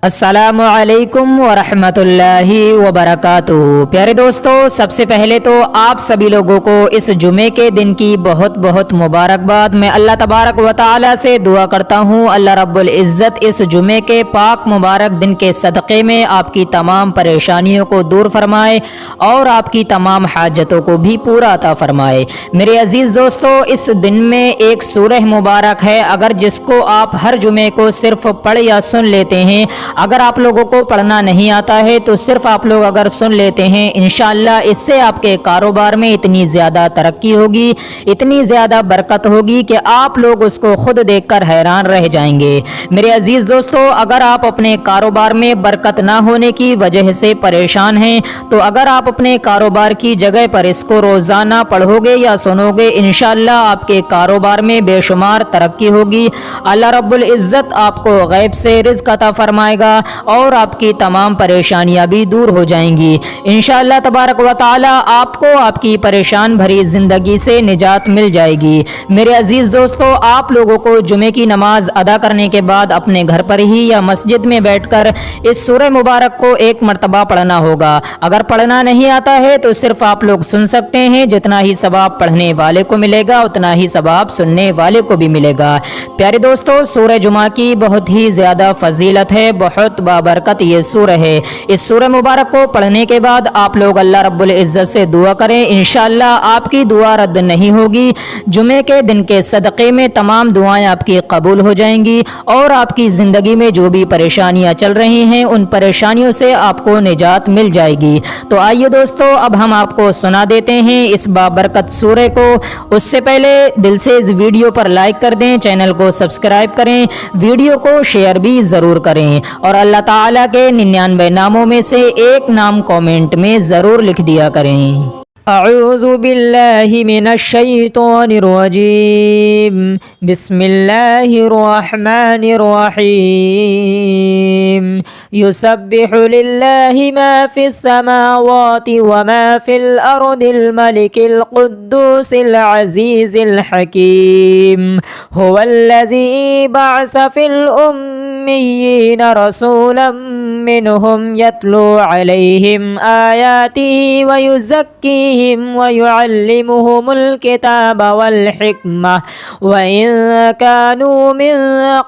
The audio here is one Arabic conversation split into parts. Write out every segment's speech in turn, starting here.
अस्सलामु अलैकुम वरहमतुल्लाहि वबरकातुहू। प्यारे दोस्तों, सबसे पहले तो आप सभी लोगों को इस जुमे के दिन की बहुत बहुत मुबारकबाद। मैं अल्लाह तबारक व तआला से दुआ करता हूँ अल्लाह रब्बुल इज़्ज़त इस जुमे के पाक मुबारक दिन के सदक़े में आपकी तमाम परेशानियों को दूर फरमाए और आपकी तमाम हाजतों को भी पूरा अता फरमाए। मेरे अजीज़ दोस्तों, इस दिन में एक सूरह मुबारक है, अगर जिसको आप हर जुमे को सिर्फ पढ़ या सुन लेते हैं, अगर आप लोगों को पढ़ना नहीं आता है तो सिर्फ आप लोग अगर सुन लेते हैं, इंशाअल्लाह इससे आपके कारोबार में इतनी ज़्यादा तरक्की होगी, इतनी ज़्यादा बरकत होगी कि आप लोग उसको खुद देखकर हैरान रह जाएंगे। मेरे अजीज़ दोस्तों, अगर आप अपने कारोबार में बरकत ना होने की वजह से परेशान हैं तो अगर आप अपने कारोबार की जगह पर इसको रोज़ाना पढ़ोगे या सुनोगे, इंशाअल्लाह आपके कारोबार में बेशुमार तरक्की होगी। अल्लाह रब्बुल इज़्ज़त आपको गैब से रिज़्क़ अता फरमाएगा और आपकी तमाम परेशानियां भी दूर हो जाएंगी इंशाअल्लाह तबारक व तआला। आपको आपकी परेशान भरी ज़िंदगी से निजात मिल जाएगी। मेरे अजीज़ दोस्तों, आप लोगों को जुमे की नमाज अदा करने के बाद अपने घर पर ही या मस्जिद में बैठकर इस सूरह मुबारक को एक मरतबा पढ़ना होगा। अगर पढ़ना नहीं आता है तो सिर्फ आप लोग सुन सकते हैं। जितना ही सवाब पढ़ने वाले को मिलेगा उतना ही सवाब सुनने वाले को भी मिलेगा। प्यारे दोस्तों, सूरह जुमा की बहुत ही ज़्यादा फजीलत है, बहुत बाबरकत ये सूरह है। इस सूरह मुबारक को पढ़ने के बाद आप लोग अल्लाह रब्बुल इज़्ज़त से दुआ करें, इंशाअल्लाह आपकी दुआ रद्द नहीं होगी। जुमे के दिन के सदक़े में तमाम दुआएं आपकी कबूल हो जाएंगी और आपकी ज़िंदगी में जो भी परेशानियां चल रही हैं उन परेशानियों से आपको निजात मिल जाएगी। तो आइए दोस्तों, अब हम आपको सुना देते हैं इस बाबरकत सूरह को। उससे पहले दिल से इस वीडियो पर लाइक कर दें, चैनल को सब्सक्राइब करें, वीडियो को शेयर भी ज़रूर करें और अल्लाह ताला के 99 नामों में से एक नाम कमेंट में ज़रूर लिख दिया करें। अऊज़ु बिल्लाहि मिनश शैतानिर रजीम, बिस्मिल्लाहिर रहमानिर रहीम। युसब्बिहु लिल्लाहि मा फिस समावाति व मा फिल अर्दिल मलिकिल कुद्दूसिल अज़ीज़िल हकीम। हुवल्लज़ी बअस फिल उम्मिय्यीन रसूलन मिनहुम यत्लू अलैहिम आयातिहि व युज़क्कीहिम व युअल्लिमुहुमुल किताब वल हिकमह व इन कानू मिन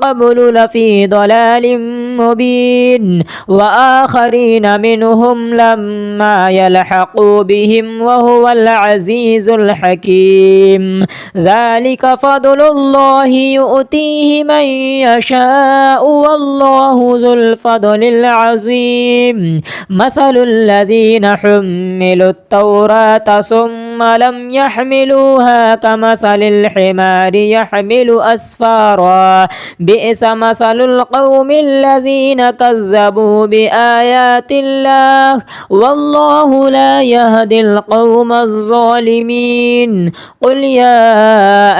क़ब्लु लफ़ी ज़लालिम मुबीन व आख़रीन मिनहुम लम्मा यल्हक़ू बिहिम व हुवल अज़ीज़ुल हकीम। ज़ालिका फ़ज़्लुल्लाहि युअतीहि मन यशाअु वल्लाहु ज़ुल फ़ज़्लिल अज़ीम। मसलुल्लज़ीना हुम्मिलुत तौरात सुम्मा लम यहमिलूहा कमसलिल हिमारि यहमिलु अस्फ़ारा बि'स मसलुल क़ौमिल्लज़ीना कज़्ज़बू बिआयातिल्लाह वल्लाहु ला यहदिल क़ौमज़्ज़ालिमीन। क़ुल या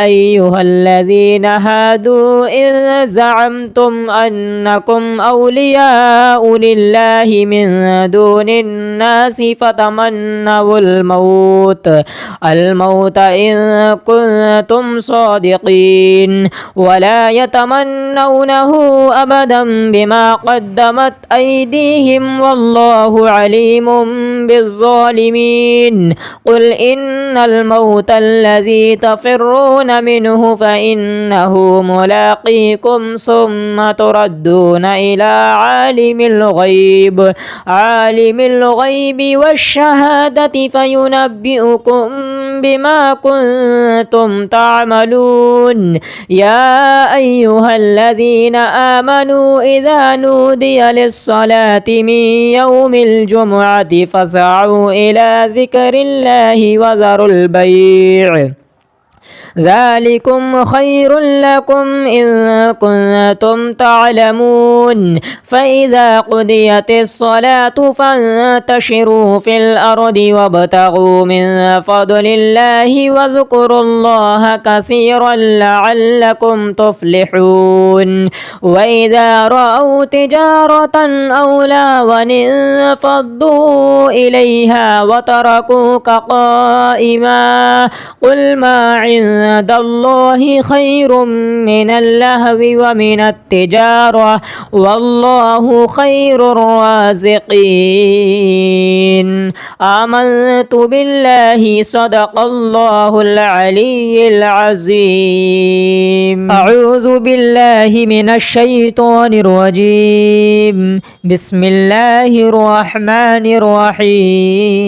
अय्युहल्लज़ीना हादू इन ज़अमतुम अन्नकुम औलियाउ लिल्लाहि मिन दूनिन नासि फतमन्नवुल मौत इन कुन्तुम सादिक़ीन वला यतमन्नौनहु अबदन बिमा क़द्दमत अयदीहिम वल्लाहु अलीमुम बिज़्ज़ालिमीन। क़ुल इन्नल मौतल्लज़ी तफ़िर्रून मिन्हु फ़इन्नहु मुलाक़ीकुम सुम्मा तुरद्दून इला आलिमिल ग़ैबि वश्शहादति फ़युनब्बिउकुम बिमा कुन्तुम तअमलून। या अय्युहल्लज़ीना आमनू इज़ा नूदिया लिस्सलाति मिन यौमिल जुमुअति फ़सअू इला ज़िक्रिल्लाहि वज़रुल बैअ ज़ालिकुम खैरुल लकुम इन कुन्तुम तअलमून। फ़इज़ा क़ुदियतिस सलातु फ़ंतशिरू फ़िल अर्दि वब्तग़ू मिन फ़ज़लिल्लाहि वज़्कुरुल्लाह कसीरन लअल्लकुम तुफ़्लिहून। वइज़ा रअऊ तिजारतन औ लहवन फ़द्दू इलैहा वतरकूक क़ाइमा क़ुल मा عند الله خير من اللهو ومن التجارة والله خير الرازقين. آمنت بالله صدق الله العلي العظيم. أعوذ بالله من الشيطان الرجيم. بسم الله الرحمن الرحيم.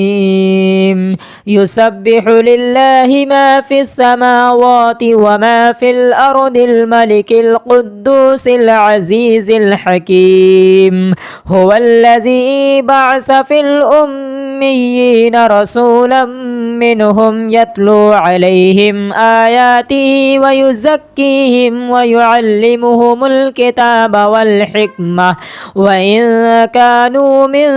يسبح لله ما في السماوات وما في الأرض الملك القدوس العزيز الحكيم. هو الذي بعث في الأميين رسولا منهم يتلو عليهم آياته ويزكيهم ويعلمهم الكتاب والحكمة وإن كانوا من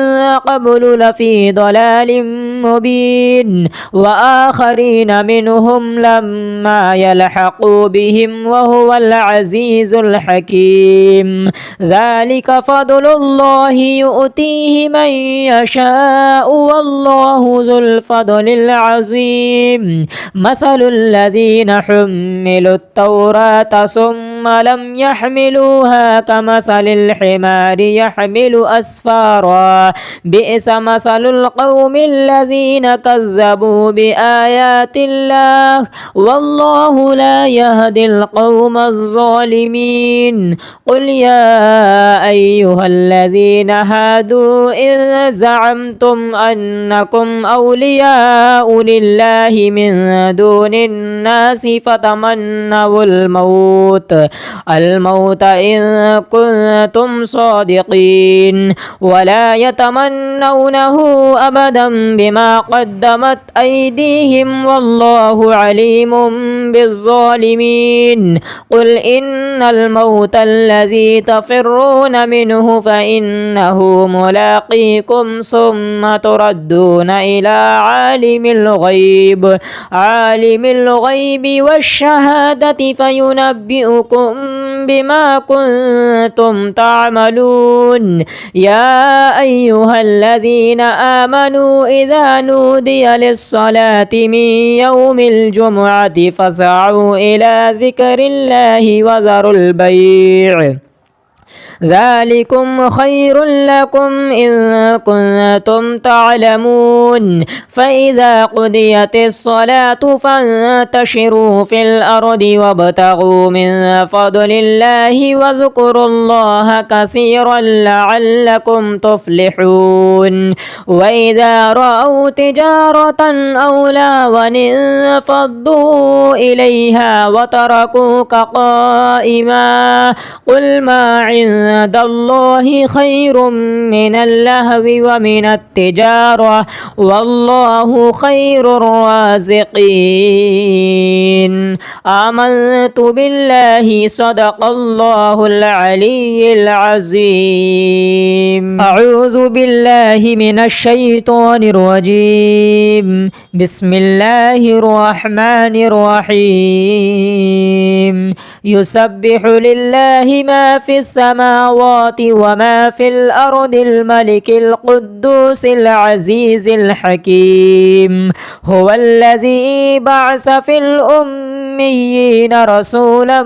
قبل لفي ضلال مبين وآخرين منهم لما يلحقوا بهم وهو العزيز الحكيم. ذلك فضل الله يؤتيه من يشاء والله ذو الفضل العظيم. مثل الذين حملوا التوراة ثم لم يحملوها كمثل الحمار يحمل أسفارا بئس مثل القوم الذين كذبوا بآيات الله والله لا يهدي القوم الظالمين. قل يا أيها الذين هادوا إن زعمتم أنكم أولياء لله من دون الناس فتمنوا الموت إن كنتم صادقين ولا يتمنونه أبدا بما قدمت أيديهم والله عليم بالظالمين. قل إن الموت الذي تفرون منه فإنه ملاقيكم ثم تردون إلى عالم الغيب والشهادة فينبئكم بما كنتم تعملون. يا أيها الذين آمنوا إذا نودي للصلاة من يوم الجمعة فاسعوا إلى ذكر الله وذروا البيع ذلكم خير لكم إن كنتم تعلمون. فإذا قضيت الصلاة فانتشروا في الأرض وابتغوا من فضل الله واذكروا الله كثيرا لعلكم تفلحون. وإذا رأوا تجارة أو لهوا انفضوا إليها وتركوك قائما. قل ما عند الله خير من اللهو ومن التجارة والله خير الرازقين. آمنت بالله صدق الله العلي العظيم. أعوذ بالله من الشيطان الرجيم. بسم الله الرحمن الرحيم. يسبح لله ما في السماوات وما في الأرض الملك القدوس العزيز الحكيم. هو الذي بعث في الأميين رسولا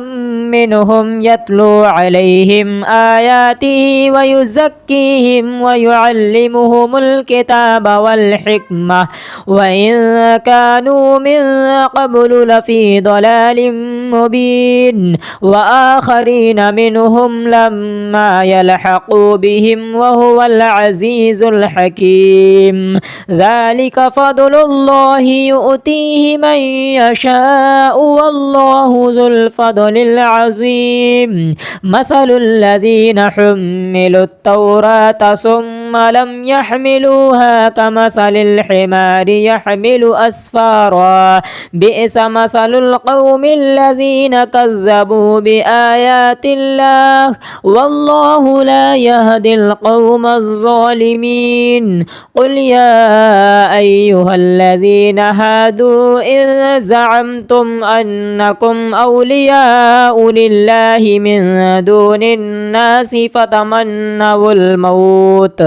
منهم يتلو عليهم آياته ويزكيهم ويعلمهم الكتاب والحكمة وإن كانوا من قبل لفي ضلال مبين وآخرين منهم لما يلحقوا بهم وهو العزيز الحكيم. ذلك فضل الله يؤتيه من يشاء والله ذو الفضل العظيم. مثل الذين حملوا التوراة ثم لم يحملوها كمثل الحمار يحمل أسفارا بئس مثل القوم الذين كذبوا بآيات الله والله لا يهدي القوم الظالمين. قل يا أيها الذين هادوا إن زعمتم أنكم أولياء لله من دون الناس فتمنوا الموت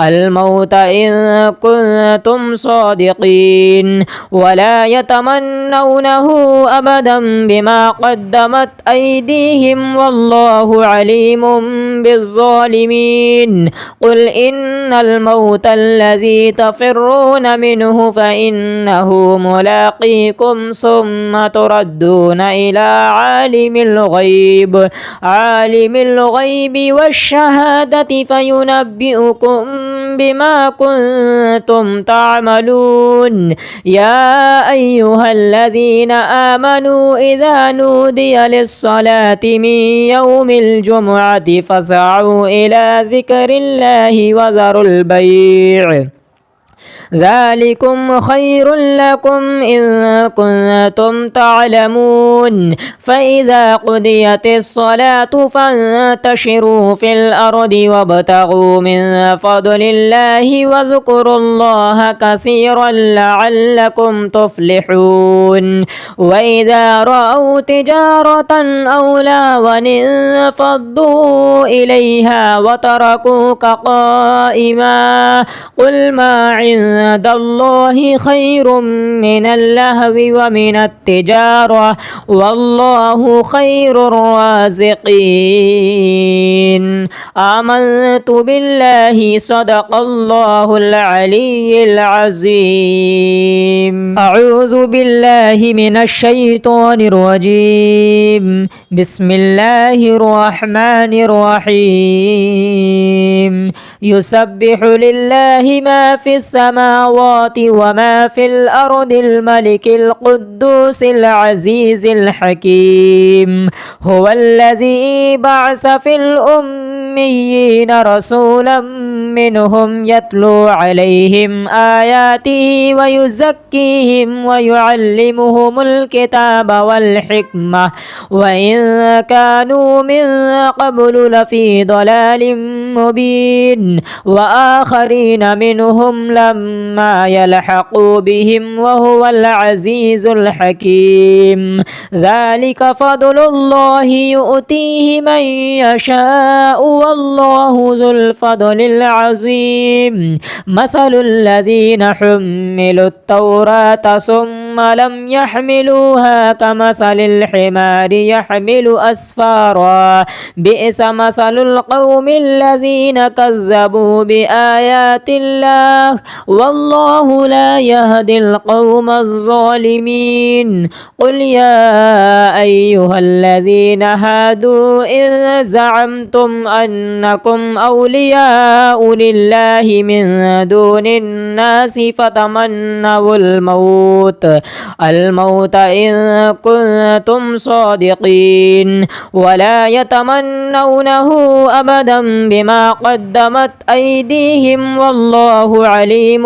الموت إن كنتم صادقين ولا يتمنونه أبدا بما قدمت أيديهم والله عليم بالظالمين قل إن الموت الذي تفرون منه فإنه ملاقيكم ثم تردون إلى عالم الغيب والشهادة فينبئكم بما كنتم تعملون يا أيها الذين آمنوا إذا نودي للصلاة من يوم الجمعة فاسعوا إلى ذكر الله وذروا البيع ذلكم خير لكم إن كنتم تعلمون فإذا قضيت الصلاة فانتشروا في الأرض وابتغوا من فضل الله واذكروا الله كثيرا لعلكم تفلحون وإذا رأوا تجارة أو لهوا انفضوا إليها وتركوك قائما قل ما عند الله خير من اللهو ومن التجارة والله خير الرازقين آمنت بالله صدق الله العلي العظيم أعوذ بالله من الشيطان الرجيم بسم الله الرحمن الرحيم يسبح لله ما في السماوات وما في الأرض الملك القدوس العزيز الحكيم هو الذي بعث في الأميين رسولا منهم يتلو عليهم آياته ويزكيهم ويعلمهم الكتاب والحكمة وإن كانوا من قبل لفي ضلال مبين وآخرين منهم لما يلحقوا بهم وهو العزيز الحكيم ذلك فضل الله يؤتيه من يشاء والله ذو الفضل العظيم مثل الذين حملوا التوراة ثم لم يحملوها كمثل الحمار يحمل أسفارا بئس مثل القوم الذين كذبوا بآيات الله والله لا يهدي القوم الظالمين قل يا أيها الذين هادوا إن زعمتم أنكم أولياء لله من دون الناس فتمنوا الموت إن كنتم صادقين ولا يتمنونه أبدا بما قدمت أيديهم والله عليم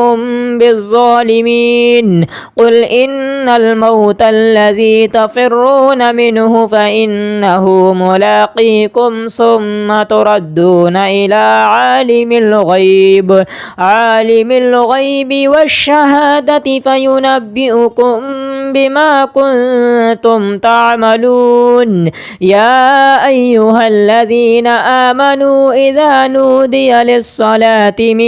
بالظالمين قل إن الموت الذي تفرون منه فإنه ملاقيكم ثم تردون إلى عالم الغيب والشهادة فينبئكم بما كنتم تعملون يا أيها الذين آمنوا إذا نودي للصلاة من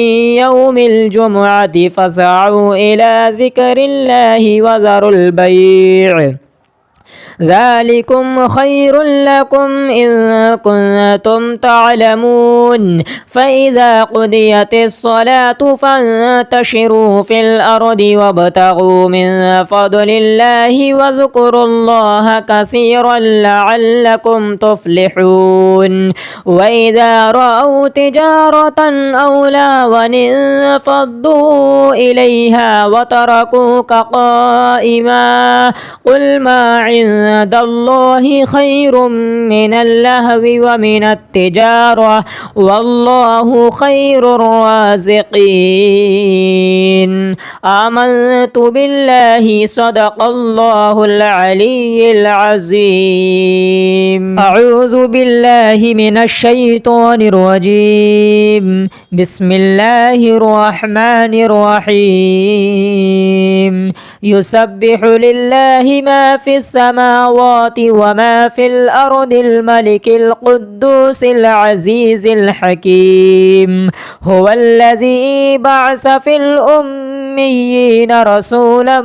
يوم الجمعة فاسعوا إلى ذكر الله وذروا البيع ذلكم خير لكم إن كنتم تعلمون فإذا قضيت الصلاة فانتشروا في الأرض وابتغوا من فضل الله واذكروا الله كثيرا لعلكم تفلحون وإذا رأوا تجارة أو لهوا انفضوا إليها وتركوك قائما قل ما عند الله خير من اللهو ومن التجارة والله خير الرازقين آمنت بالله صدق الله العلي العظيم أعوذ بالله من الشيطان الرجيم بسم الله الرحمن الرحيم يسبح لله ما في السماوات السماوات وما في الأرض الملك القدوس العزيز الحكيم هو الذي بعث في الأميين رسولا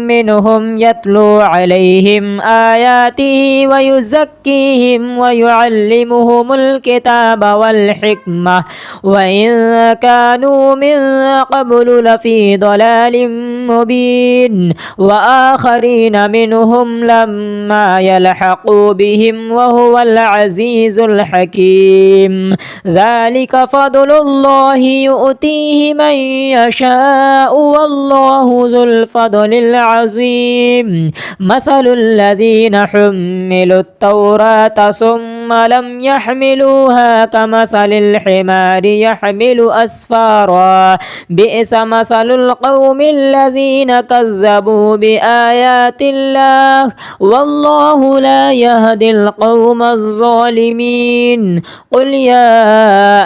منهم يتلو عليهم آياته ويزكيهم ويعلمهم الكتاب والحكمة وإن كانوا من قبل لفي ضلال مبين وآخرين منهم لما يلحقوا بهم وهو العزيز الحكيم ذلك فضل الله يؤتيه من يشاء والله ذو الفضل العظيم مثل الذين حملوا التوراة ثم لم يحملوها كمثل الحمار يحمل أسفارا بئس مثل القوم الذين كذبوا بآيات الله والله لا يهدي القوم الظالمين قل يا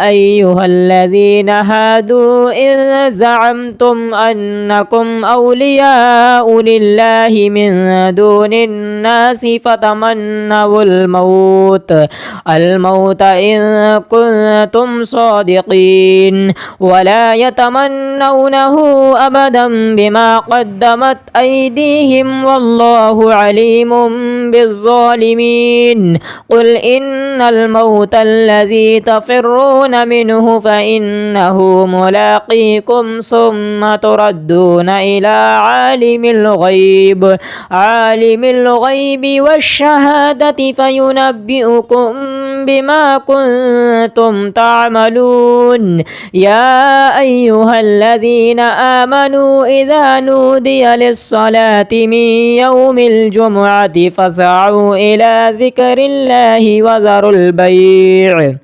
أيها الذين هادوا إن زعمتم أنكم أولياء لله من دون الناس فتمنوا الموت إن كنتم صادقين ولا يتمنونه أبدا بما قدمت أيديهم والله عليم بالظالمين قل إن الموت الذي تفرون منه فإنه ملاقيكم ثم تردون إلى عالم الغيب والشهادة فينبئكم بما كنتم تعملون يا أيها الذين آمنوا إذا نودي للصلاة من يوم الجمعة فاسعوا إلى ذكر الله وذروا البيع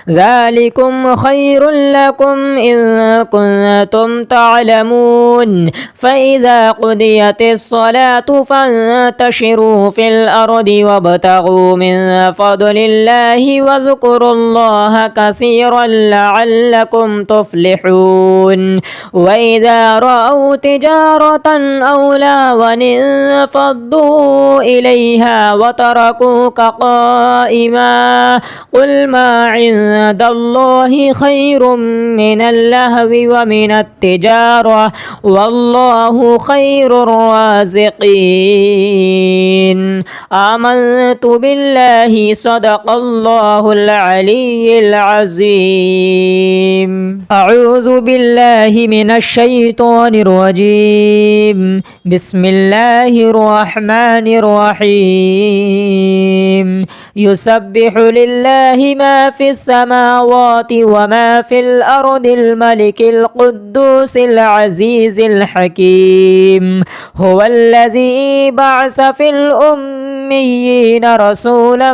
ذلكم خير لكم إن كنتم تعلمون فإذا قضيت الصلاة فانتشروا في الأرض وابتغوا من فضل الله واذكروا الله كثيرا لعلكم تفلحون وإذا رأوا تجارة أو لهوا انفضوا إليها وتركوك قائما قل ما عند الله خير من اللهو ومن التجارة والله خير الرازقين آمنت بالله صدق الله العلي العظيم أعوذ بالله من الشيطان الرجيم بسم الله الرحمن الرحيم يسبح لله ما في السماوات وما في الأرض الملك القدوس العزيز الحكيم هو الذي بعث في الأميين رسولا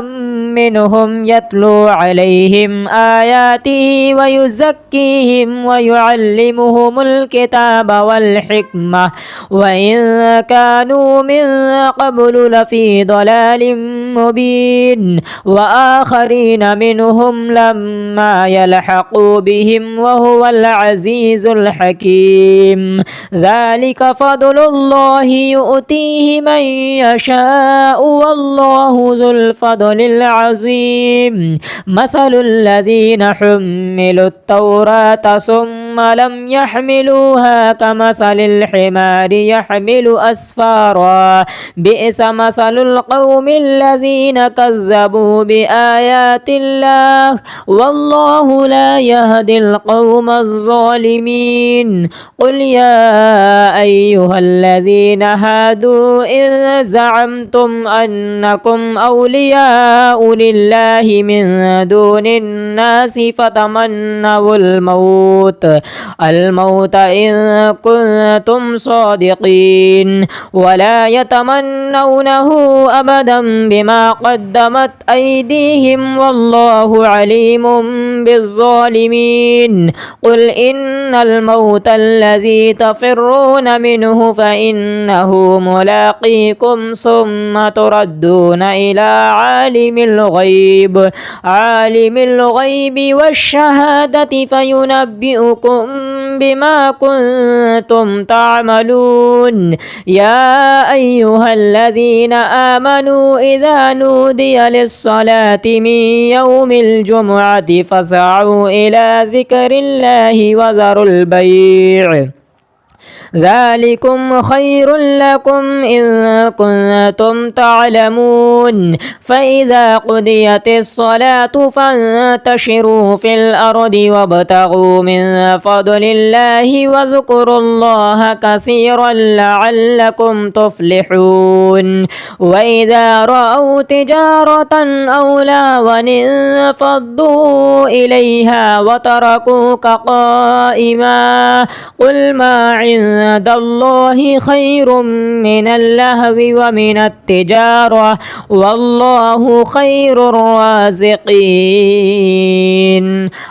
منهم يتلو عليهم آياته ويزكيهم ويعلمهم الكتاب والحكمة وإن كانوا من قبل لفي ضلال مبين وآخرين منهم لما يلحقوا بهم وهو العزيز الحكيم ذلك فضل الله يؤتيه من يشاء والله ذو الفضل العظيم مثل الذين حملوا التوراة ثم لم يحملوها كمثل الحمار يحمل أسفارا بئس مثل القوم الذين كذبوا بآيات الله والله لا يهدي القوم الظالمين قل يا أيها الذين هادوا إن زعمتم أنكم أولياء لله من دون الناس فتمنوا الموت إن كنتم صادقين ولا يتمنونه أبدا بما قدمت أيديهم والله عليم بالظالمين قل إن الموت الذي تفرون منه فإنه ملاقيكم ثم تردون إلى عالم الغيب والشهادة فينبئكم بما كنتم تعملون يا أيها الذين آمنوا إذا نودي للصلاة من يوم الجمعة فاسعوا إلى ذكر الله وذروا البيع ذلكم خير لكم إن كنتم تعلمون فإذا قضيت الصلاة فانتشروا في الأرض وابتغوا من فضل الله واذكروا الله كثيرا لعلكم تفلحون وإذا رأوا تجارة أو لهوا انفضوا إليها وتركوك قائما قل ما عند الله خير من اللهو ومن التجارة والله خير الرازقين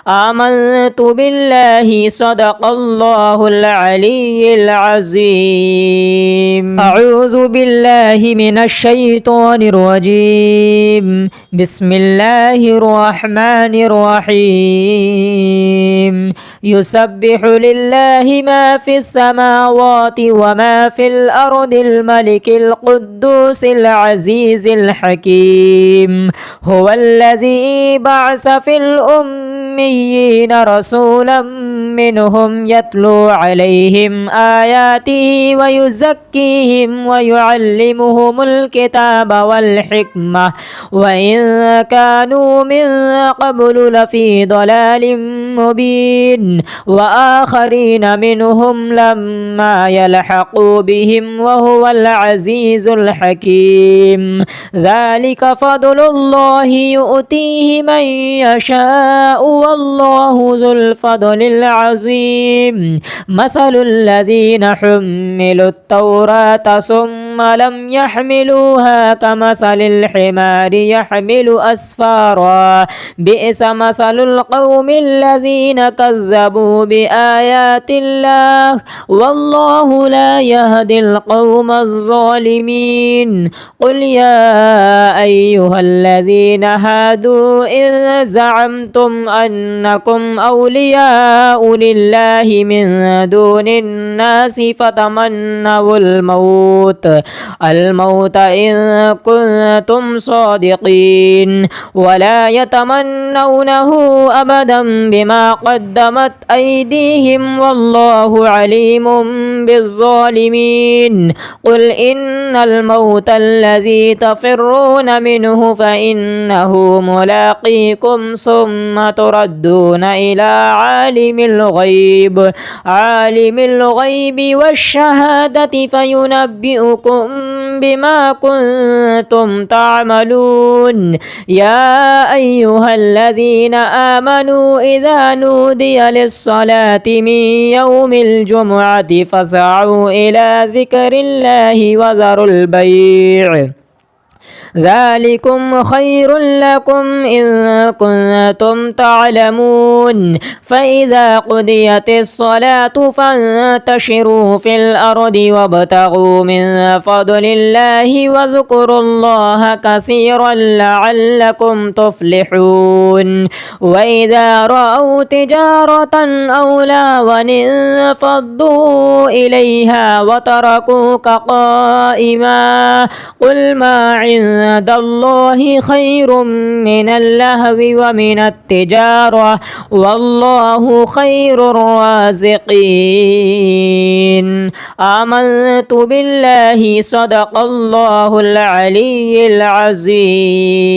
آمنت بالله صدق الله العلي العظيم أعوذ بالله من الشيطان الرجيم بسم الله الرحمن الرحيم يسبح لله ما في السماوات وما في الأرض الملك القدوس العزيز الحكيم هو الذي بعث في الأميين رسولا منهم يتلو عليهم آياته ويزكيهم ويعلمهم الكتاب والحكمة وإن كانوا من قبل لفي ضلال مبين وآخرين منهم لما يلحقوا بهم وهو العزيز الحكيم ذلك فضل الله يؤتيه من يشاء والله ذو الفضل العظيم مثل الذين حملوا التوراة ثم لم يحملوها كمثل الحمار يحمل أسفارا بئس مثل القوم الذين كذبوا بآيات الله والله لا يهدي القوم الظالمين قل يا أيها الذين هادوا إن زعمتم أنكم أولياء لله من دون الناس فتمنوا الموت إن كنتم صادقين ولا يتمنونه أبدا بما قدمت أيديهم والله عليم بالظالمين قل إن الموت الذي تفرون منه فإنه ملاقيكم ثم تردون إلى عالم الغيب والشهادة فينبئكم بما كنتم تعملون يا أيها الذين آمنوا إذا نودي للصلاة من يوم الجمعة فاسعوا إلى ذكر الله وذروا البيع ذلكم خير لكم إن كنتم تعلمون فإذا قضيت الصلاة فانتشروا في الأرض وابتغوا من فضل الله واذكروا الله كثيرا لعلكم تفلحون وإذا رأوا تجارة أو لهوا انفضوا إليها وتركوك قائما قل ما عند الله خير من اللهو ومن التجارة والله خير الرازقين آمنت بالله صدق الله العلي العظيم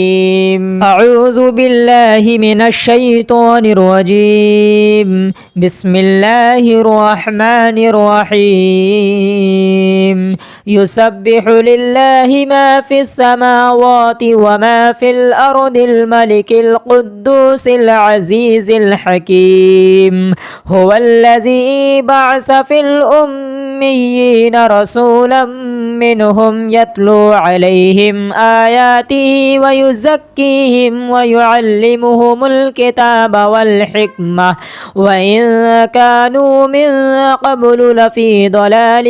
أعوذ بالله من الشيطان الرجيم بسم الله الرحمن الرحيم يسبح لله ما في السماوات وما في الأرض الملك القدوس العزيز الحكيم هو الذي بعث في الأميين رسولا منهم يتلو عليهم آياته ويزكيهم ويعلمهم الكتاب والحكمة وإن كانوا من قبل لفي ضلال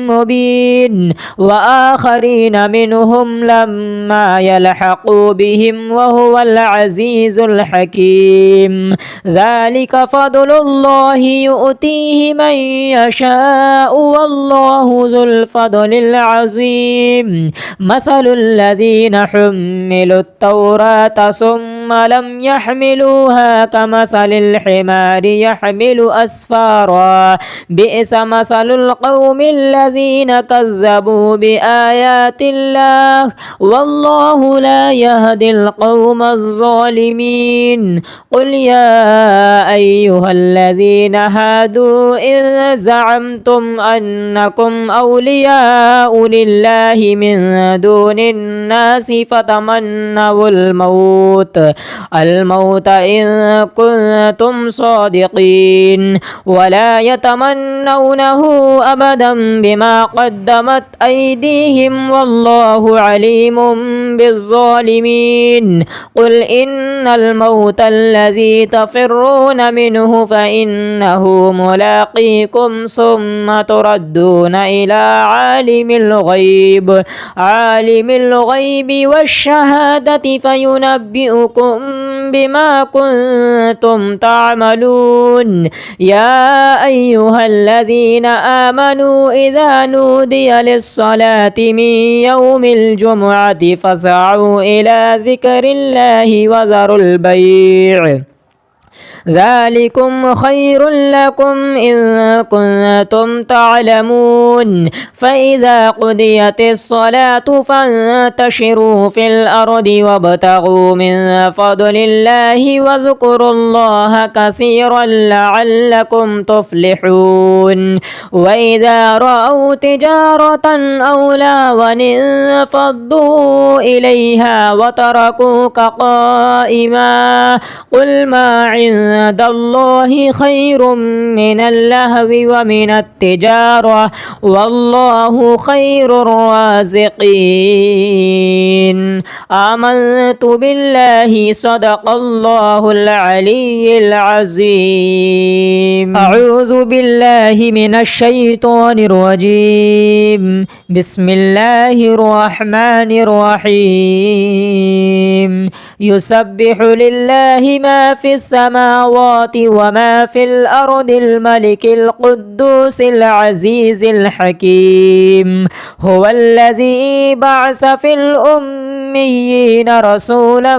مبين وآخرين منهم لما لما يلحقوا بهم وهو العزيز الحكيم ذلك فضل الله يؤتيه من يشاء والله ذو الفضل العظيم مثل الذين حملوا التوراة ثم لم يحملوها كمثل الحمار يحمل أسفارا بئس مثل القوم الذين كذبوا بآيات الله والله لا يهدي القوم الظالمين قل يا أيها الذين هادوا إن زعمتم أنكم أولياء لله من دون الناس فتمنوا الموت إن كنتم صادقين ولا يتمنونه أبدا بما قدمت أيديهم والله عليم بالظالمين قل إن الموت الذي تفرون منه فإنه ملاقيكم ثم تردون إلى عالم الغيب والشهادة فينبئكم بما كنتم تعملون يا أيها الذين آمنوا إذا نودي للصلاة من يوم الجمعة فاسعوا إلى ذكر الله وذروا البيع ذلكم خير لكم إن كنتم تعلمون فإذا قضيت الصلاة فانتشروا في الأرض وابتغوا من فضل الله واذكروا الله كثيرا لعلكم تفلحون وإذا رأوا تجارة أو لهوا انفضوا إليها وتركوك قائما قل ما عند الله خير من اللهو ومن التجارة والله خير الرازقين آمنت بالله صدق الله العلي العظيم أعوذ بالله من الشيطان الرجيم بسم الله الرحمن الرحيم يسبح لله ما في السماوات وما في الأرض الملك القدوس العزيز الحكيم هو الذي بعث في الأميين رسولا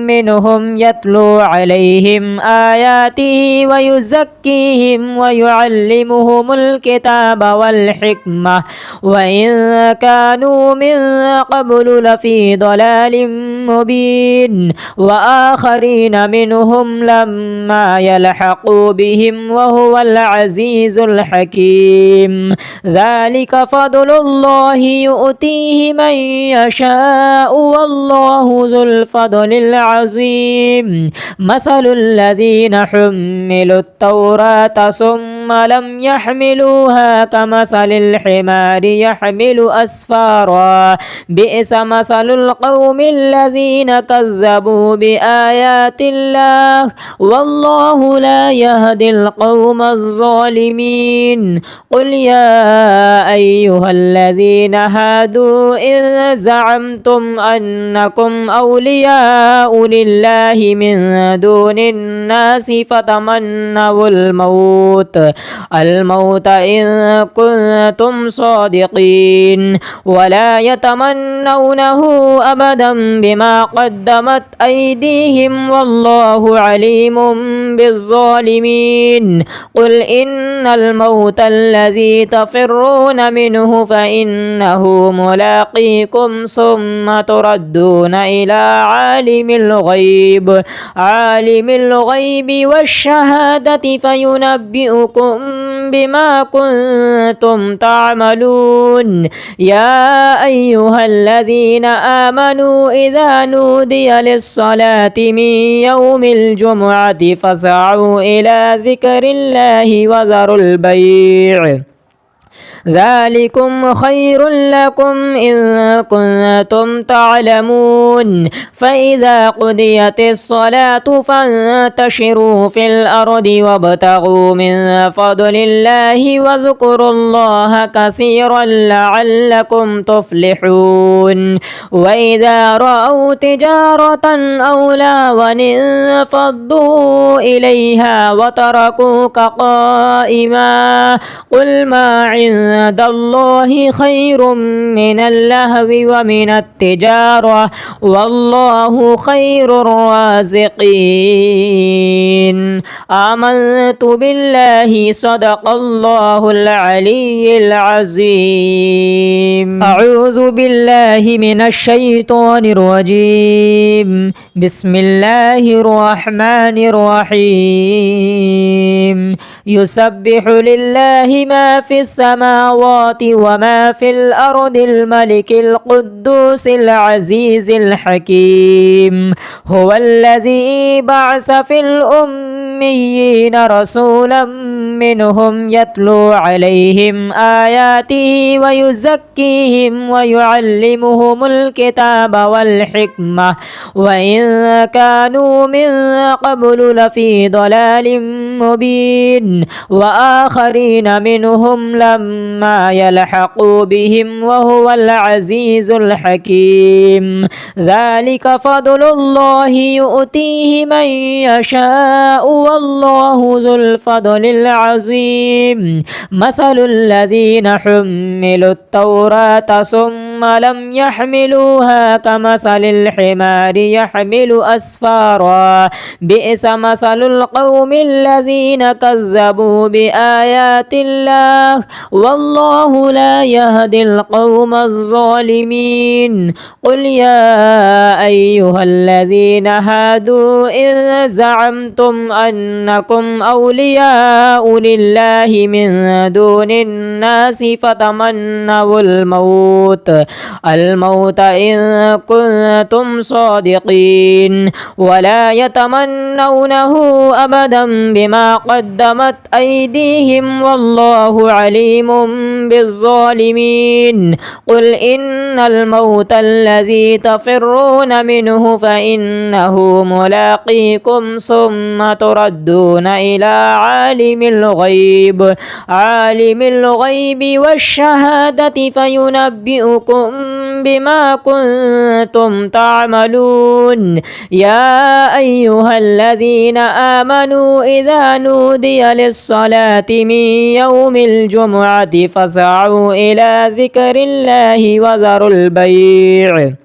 منهم يتلو عليهم آياته ويزكيهم ويعلمهم الكتاب والحكمة وإن كانوا من قبل لفي ضلال مبين وآخرين منهم لما يلحقوا بهم وهو العزيز الحكيم ذلك فضل الله يؤتيه من يشاء والله ذو الفضل العظيم مثل الذين حملوا التوراة ثم لم يحملوها كمثل الحمار يحمل أسفارا بئس مثل القوم الذين كذبوا بآيات الله والله لا يهدي القوم الظالمين قل يا أيها الذين هادوا إن زعمتم أنكم أولياء لله من دون الناس فتمنوا الموت إن كنتم صادقين ولا يتمنونه أبدا بما قدمت أيديهم والله عليم بالظالمين قل إن الموت الذي تفرون منه فإنه ملاقيكم ثم تردون إلى عالم الغيب والشهادة فينبئكم بما كنتم تعملون يا أيها الذين آمنوا إذا نودي للصلاة من يوم الجمعة فاسعوا إلى ذكر الله وذروا البيع ذلكم خير لكم إن كنتم تعلمون فإذا قضيت الصلاة فانتشروا في الأرض وابتغوا من فضل الله واذكروا الله كثيرا لعلكم تفلحون وإذا رأوا تجارة أو لهوا انفضوا إليها وتركوك قائما قل ما عند الله خير من اللهو ومن التجارة والله خير الرازقين آمنت بالله صدق الله العلي العظيم أعوذ بالله من الشيطان الرجيم بسم الله الرحمن الرحيم يسبح لله ما في السماوات وما في الأرض الملك القدوس العزيز الحكيم هو الذي بعث في الأميين رسولا منهم يتلو عليهم آياته ويزكيهم ويعلمهم الكتاب والحكمة وإن كانوا من قبل لفي ضلال مبين وآخرين منهم لما يلحقوا بهم وهو العزيز الحكيم ذلك فضل الله يؤتيه من يشاء والله ذو الفضل العظيم مثل الذين حملوا التوراة ثم لم يحملوها كمثل الحمار يحمل أسفارا بئس مثل القوم الذين كذبوا بآيات الله والله لا يهدي القوم الظالمين قل يا أيها الذين هادوا إن زعمتم أنكم أولياء لله من دون الناس فتمنوا الموت إن كنتم صادقين ولا يتمنونه أبدا بما قدمت أيديهم والله عليم بالظالمين قل إن الموت الذي تفرون منه فإنه ملاقيكم ثم تردون إلى عالم الغيب والشهادة فينبئكم بما كنتم تعملون يا أيها الذين آمنوا إذا نودي للصلاة من يوم الجمعة فاسعوا إلى ذكر الله وذروا البيع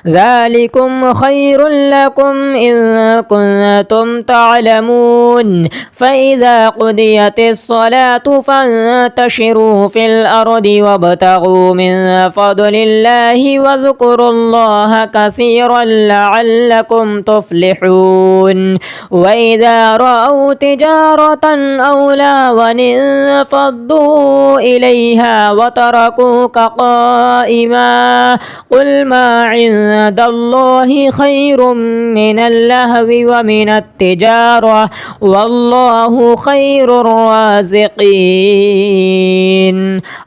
ذلكم خير لكم إن كنتم تعلمون فإذا قضيت الصلاة فانتشروا في الأرض وابتغوا من فضل الله واذكروا الله كثيرا لعلكم تفلحون وإذا رأوا تجارة أو لهوا انفضوا إليها وتركوك قائما قل ما عند الله خير من اللهو ومن التجارة والله خير الرازقين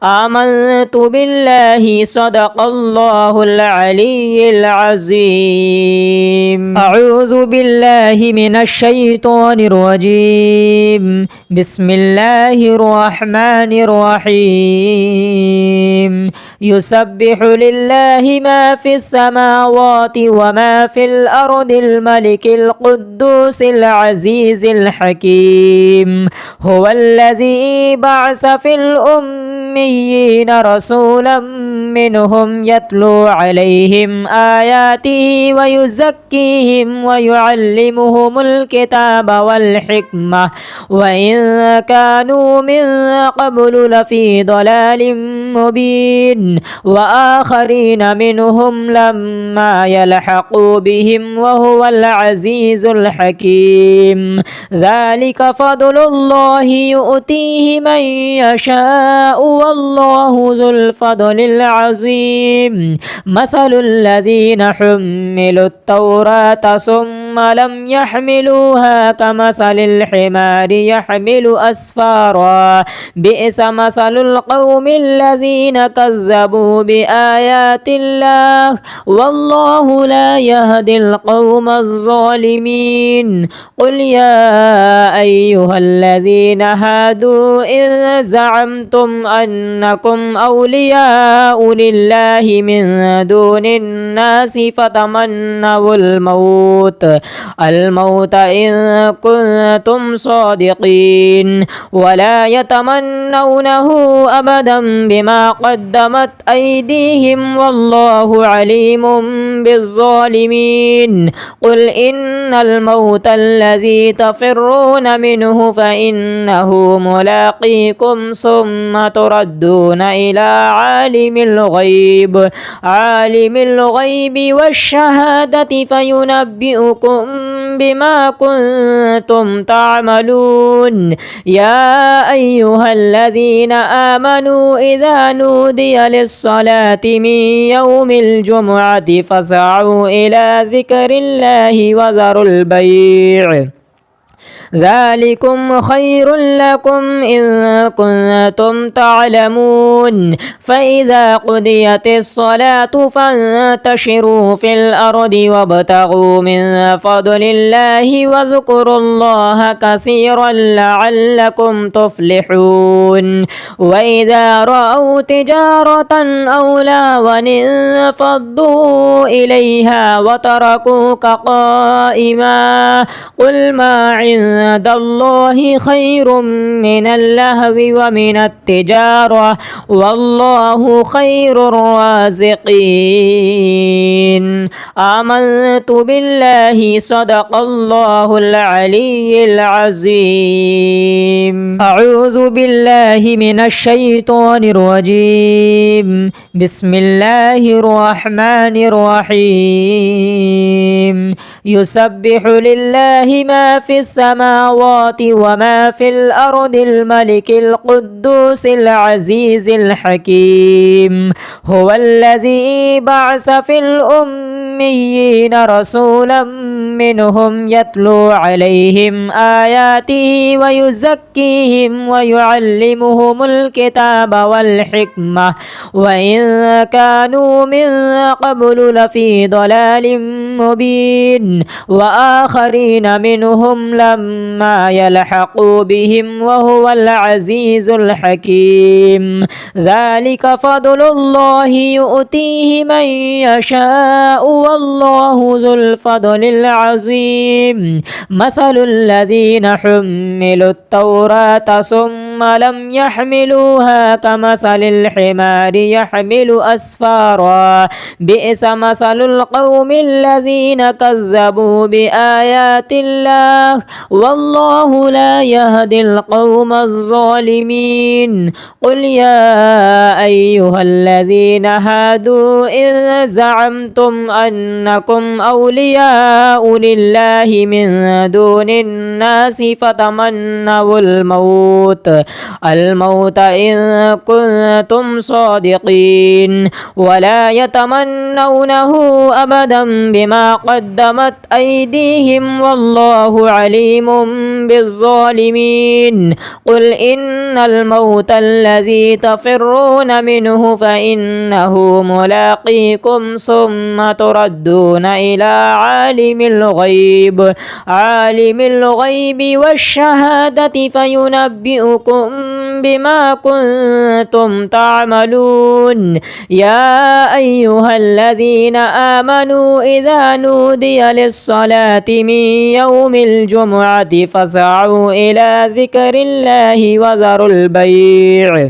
آمنت بالله صدق الله العلي العظيم أعوذ بالله من الشيطان الرجيم بسم الله الرحمن الرحيم يسبح لله ما في السماوات وما في الأرض الملك القدوس العزيز الحكيم هو الذي بعث في الأميين رسولا منهم يتلو عليهم آياته ويزكيهم ويعلمهم الكتاب والحكمة وإن كانوا من قبل لفي ضلال مبين وآخرين منهم لما يلحقوا بهم وهو العزيز الحكيم ذلك فضل الله يؤتيه من يشاء والله ذو الفضل العظيم مثل الذين حملوا التوراة ثم ثم لم يحملوها كمثل الحمار يحمل أسفارا بئس مثل القوم الذين كذبوا بآيات الله والله لا يهدي القوم الظالمين. قل يا أيها الذين هادوا إن زعمتم أنكم أولياء لله من دون الناس فتمنوا الموت إن كنتم صادقين ولا يتمنونه أبدا بما قدمت أيديهم والله عليم بالظالمين. قل إن الموت الذي تفرون منه فإنه ملاقيكم ثم تردون إلى عالم الغيب والشهادة فينبئكم بما كنتم تعملون. يا أيها الذين آمنوا إذا نودي للصلاة من يوم الجمعة فاسعوا إلى ذكر الله وذروا البيع ذلكم خير لكم إن كنتم تعلمون. فإذا قضيت الصلاة فانتشروا في الأرض وابتغوا من فضل الله واذكروا الله كثيرا لعلكم تفلحون. وإذا رأوا تجارة أو لهوا انفضوا إليها وتركوك قائما قل ما عند الله خير من اللهو ومن التجارة والله خير الرازقين. آمنت بالله صدق الله العلي العظيم. أعوذ بالله من الشيطان الرجيم. بسم الله الرحمن الرحيم. يسبح لله ما في السماوات وما في الأرض الملك القدوس العزيز الحكيم. هو الذي بعث في الأميين رسولا منهم يتلو عليهم آياته ويزكيهم ويعلمهم الكتاب والحكمة وإن كانوا من قبل لفي ضلال مبين. وآخرين منهم لما يلحقوا بهم وهو العزيز الحكيم. ذلك فضل الله يؤتيه من يشاء والله ذو الفضل العظيم. مثل الذين حملوا التوراة ثم لم يحملوها كمثل الحمار يحمل أسفارا بئس مثل القوم الذين كذبوا بآيات الله والله لا يهدي القوم الظالمين. قل يا أيها الذين هادوا إن زعمتم أنكم أولياء لله من دون الناس فتمنوا الموت إن كنتم صادقين ولا يتمنونه أبدا بما قدمت أيديهم والله عليم بالظالمين. قل إن الموت الذي تفرون منه فإنه ملاقيكم ثم تردون إلى عالم الغيب والشهادة فينبئكم بما كنتم تعملون. يا أيها الذين آمنوا إذا نودي للصلاة من يوم الجمعة فاسعوا إلى ذكر الله وذروا البيع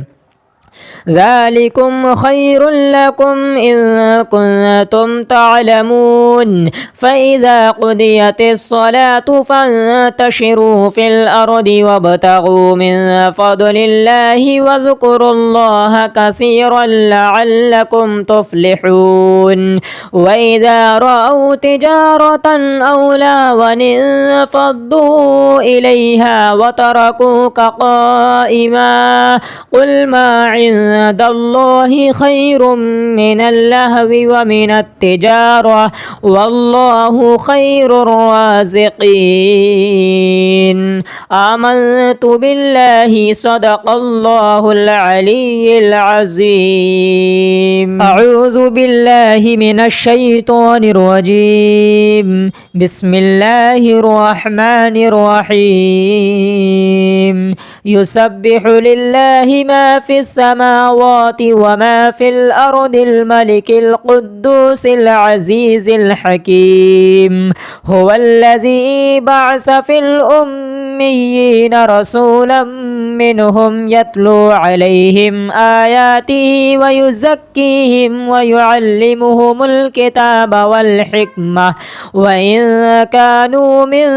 ذلكم خير لكم إن كنتم تعلمون. فإذا قضيت الصلاة فانتشروا في الأرض وابتغوا من فضل الله واذكروا الله كثيرا لعلكم تفلحون. وإذا رأوا تجارة أو لهوا انفضوا إليها وتركوك قائما قل ما عند عند الله خير من اللهو ومن التجارة والله خير الرازقين. آمنت بالله صدق الله العلي العظيم. أعوذ بالله من الشيطان الرجيم. بسم الله الرحمن الرحيم. يسبح لله ما في السماوات وما في الأرض الملك القدوس العزيز الحكيم. هو الذي بعث في الأميين رسولا منهم يتلو عليهم آياته ويزكيهم ويعلمهم الكتاب والحكمة وإن كانوا من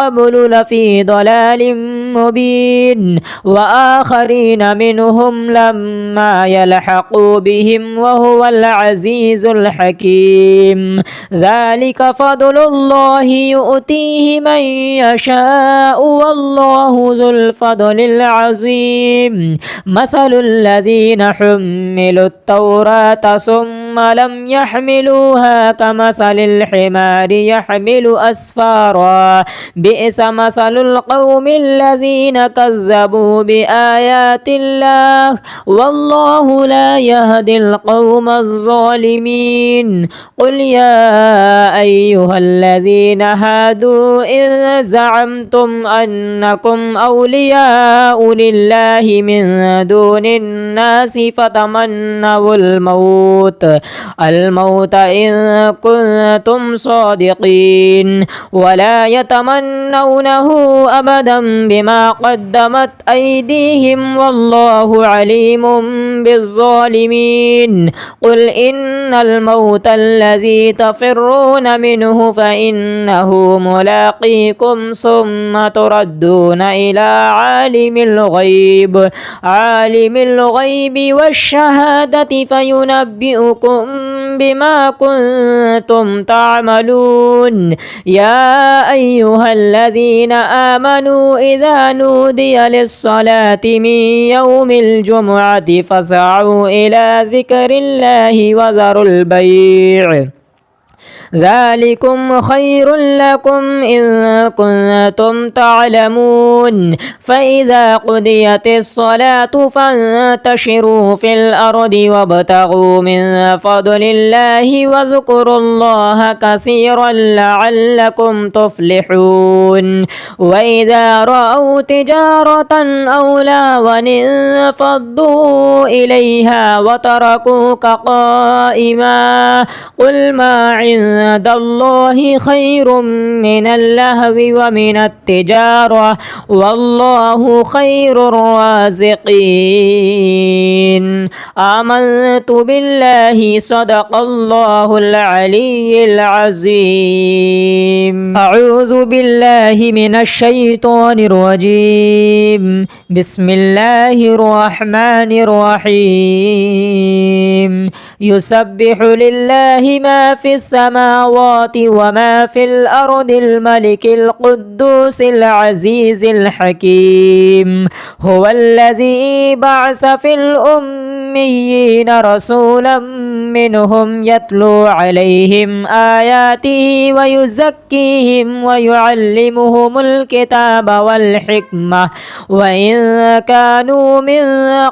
قبل لفي ضلال مبين وآخرين منهم لما يلحقوا بهم وهو العزيز الحكيم. ذلك فضل الله يؤتيه من يشاء والله ذو الفضل العظيم. مثل الذين حملوا التوراة ثم لم يحملوها كمثل الحمار يحمل أسفارا بئس مثل القوم الذين كذبوا بآيات الله والله لا يهدي القوم الظالمين. قل يا أيها الذين هادوا إن زعمتم أنكم أولياء لله من دون الناس فتمنوا الموت إن كنتم صادقين ولا يتمنونه أبدا بما قدمت أيديهم والله عليم بالظالمين. قل إن الموت الذي تفرون منه فإنه ملاقيكم ثم تردون إلى عالم الغيب والشهادة فينبئكم بما كنتم تعملون. يا أيها الذين آمنوا إذا نودي للصلاة من يوم الجمعة فاسعوا إلى ذكر الله وذروا البيع ذلكم خير لكم إن كنتم تعلمون. فإذا قضيت الصلاة فانتشروا في الأرض وابتغوا من فضل الله واذكروا الله كثيرا لعلكم تفلحون. وإذا رأوا تجارة أو لهوا انفضوا إليها وتركوك قائما. قل ما عند الله خير من اللهو ومن التجارة والله خير الرازقين. آمنت بالله صدق الله العلي العظيم. أعوذ بالله من الشيطان الرجيم. بسم الله الرحمن الرحيم. يسبح لله ما في السماوات وما في الأرض الملك القدوس العزيز الحكيم. هو الذي بعث في الأميين رسولا منهم يتلو عليهم آياته ويزكيهم ويعلمهم الكتاب والحكمة وإن كانوا من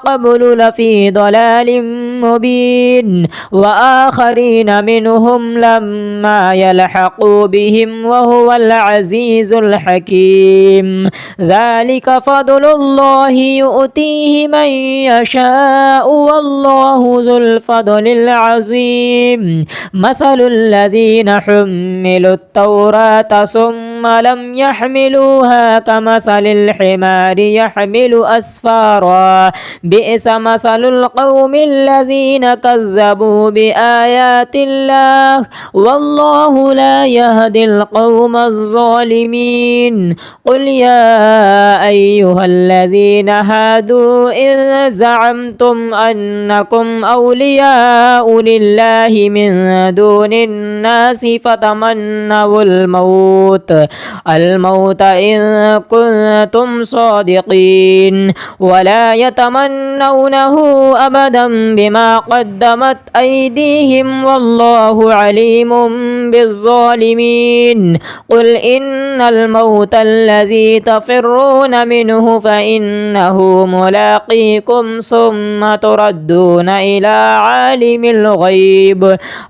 قبل لفي ضلال مبين وآخرين منهم لما يلحقوا بهم وهو العزيز الحكيم. ذلك فضل الله يؤتيه من يشاء والله ذو الفضل العظيم. مثل الذين حملوا التوراة ثم لم يحملوها كمثل الحمار يحمل أسفارا بئس مثل القوم الذين كذبوا بآيات الله والله لا يهدي القوم الظالمين. قل يا أيها الذين هادوا إن زعمتم أنكم أولياء لله من دون الناس فتمنوا الموت الموت إن كنتم صادقين ولا يتمنونه أبدا بما قدمت أيديهم والله عليم بالظالمين قل إن الموت الذي تفرون منه فإنه ملاقيكم ثم تردون إلى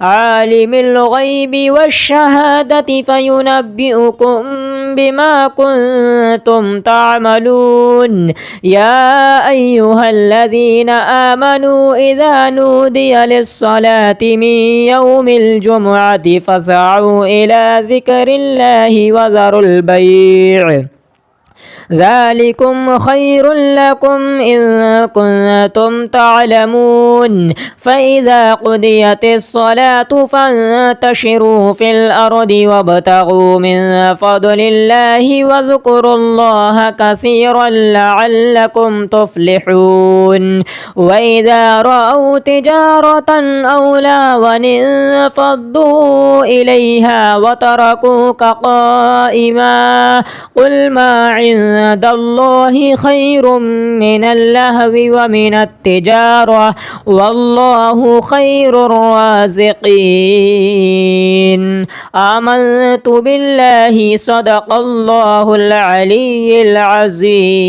عالم الغيب والشهادة فينبئكم بما كنتم تعملون يا أيها الذين آمنوا إذا نودي للصلاة من يوم الجمعة فاسعوا إلى ذكر الله وذروا البيع ذلكم خير لكم إن كنتم تعلمون فإذا قضيت الصلاة فانتشروا في الأرض وابتغوا من فضل الله واذكروا الله كثيرا لعلكم تفلحون وإذا رأوا تجارة أو لهوا انفضوا إليها وتركوك قائما قل ما عند الله خير من اللهو ومن التجارة والله خير الرازقين آمنت بالله صدق الله العلي العظيم.